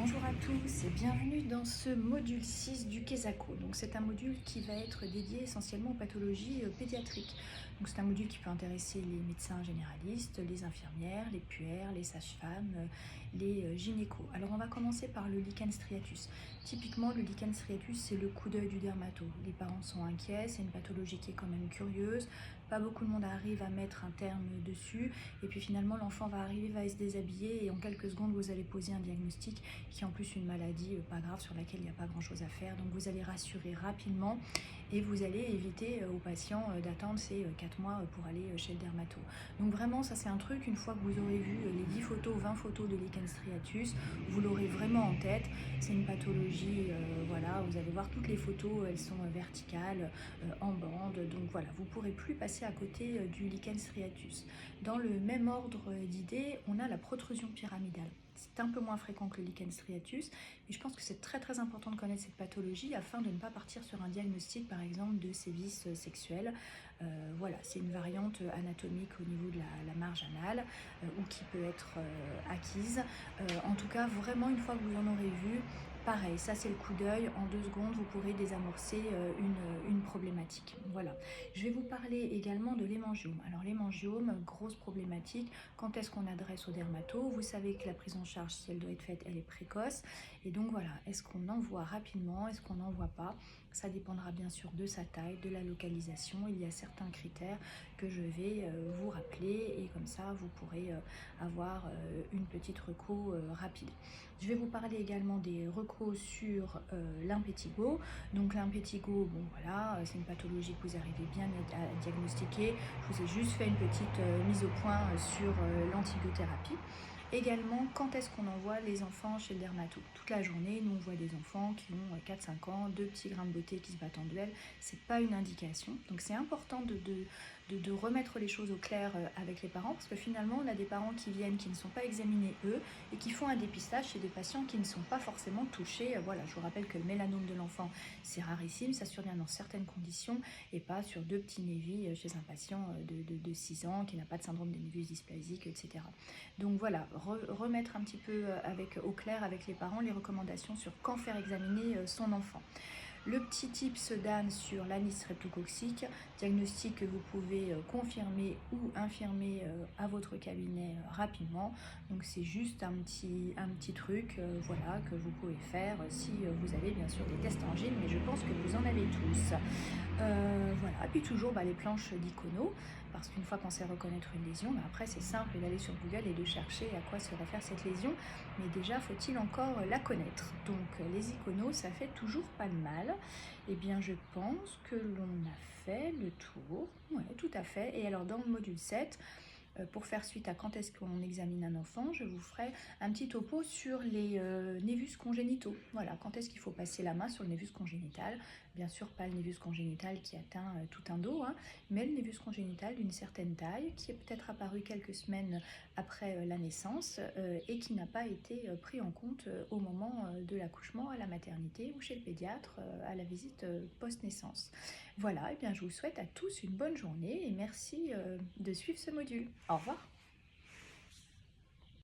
Bonjour à tous et bienvenue dans ce module 6 du Kesako. Donc c'est un module qui va être dédié essentiellement aux pathologies pédiatriques. Donc c'est un module qui peut intéresser les médecins généralistes, les infirmières, les puères, les sages-femmes, les gynécos. Alors on va commencer par le lichen striatus. Typiquement le lichen striatus c'est le coup d'œil du dermato. Les parents sont inquiets, c'est une pathologie qui est quand même curieuse. Pas beaucoup de monde arrive à mettre un terme dessus et puis finalement l'enfant va arriver, va se déshabiller et en quelques secondes vous allez poser un diagnostic qui est en plus une maladie pas grave sur laquelle il n'y a pas grand chose à faire. Donc vous allez rassurer rapidement et vous allez éviter aux patients d'attendre ces 4 mois pour aller chez le dermato. Donc vraiment ça c'est un truc, une fois que vous aurez vu les 10 photos, 20 photos de lichen striatus, vous l'aurez vraiment en tête. C'est une pathologie, voilà, vous allez voir toutes les photos, elles sont verticales, en bande, donc voilà, vous ne pourrez plus passer à côté du lichen striatus. Dans le même ordre d'idées, on a la protrusion pyramidale. C'est un peu moins fréquent que le lichen striatus, mais je pense que c'est très important de connaître cette pathologie afin de ne pas partir sur un diagnostic par exemple de sévices sexuels. Voilà, c'est une variante anatomique au niveau de la marge anale ou qui peut être acquise. En tout cas, vraiment une fois que vous en aurez vu, pareil, ça c'est le coup d'œil, en 2 secondes vous pourrez désamorcer une problématique. Voilà. Je vais vous parler également de l'hémangiome. Alors l'hémangiome, grosse problématique, quand est-ce qu'on adresse au dermato? Vous savez que la prise en charge, si elle doit être faite, elle est précoce. Et donc voilà, est-ce qu'on envoie rapidement, est-ce qu'on n'envoie pas? Ça dépendra bien sûr de sa taille, de la localisation. Il y a certains critères que je vais vous rappeler et comme ça vous pourrez avoir une petite reco rapide. Je vais vous parler également des recos sur l'impétigo. Donc l'impétigo, bon voilà, c'est une pathologie que vous arrivez bien à diagnostiquer. Je vous ai juste fait une petite mise au point sur l'antibiothérapie. Également, quand est-ce qu'on envoie les enfants chez le dermato? Toute la journée, nous on voit des enfants qui ont 4-5 ans, 2 petits grains de beauté qui se battent en duel. C'est pas une indication. Donc c'est important de remettre les choses au clair avec les parents, parce que finalement on a des parents qui viennent, qui ne sont pas examinés eux, et qui font un dépistage chez des patients qui ne sont pas forcément touchés. Voilà, je vous rappelle que le mélanome de l'enfant c'est rarissime, ça survient dans certaines conditions et pas sur 2 petits névis chez un patient de 6 ans qui n'a pas de syndrome des névus dysplasiques, etc. Donc voilà, remettre un petit peu au clair avec les parents les recommandations sur quand faire examiner son enfant. Le petit tips d'Anne sur l'anis streptococcique, diagnostic que vous pouvez confirmer ou infirmer à votre cabinet rapidement. Donc c'est juste un petit truc voilà, que vous pouvez faire si vous avez bien sûr des tests en gym, mais je pense que vous en avez tous. Voilà, et puis toujours les planches d'icono, parce qu'une fois qu'on sait reconnaître une lésion, après c'est simple d'aller sur Google et de chercher à quoi se réfère cette lésion, mais déjà faut-il encore la connaître. Donc les iconos, ça fait toujours pas de mal. Et bien je pense que l'on a fait le tour, ouais, tout à fait. Et alors dans le module 7, pour faire suite à quand est-ce qu'on examine un enfant, je vous ferai un petit topo sur les névus congénitaux. Voilà, quand est-ce qu'il faut passer la main sur le névus congénital. Bien sûr, pas le névus congénital qui atteint tout un dos, hein, mais le névus congénital d'une certaine taille, qui est peut-être apparu quelques semaines après la naissance et qui n'a pas été pris en compte au moment de l'accouchement à la maternité ou chez le pédiatre à la visite post-naissance. Voilà, et bien je vous souhaite à tous une bonne journée et merci de suivre ce module. Au revoir.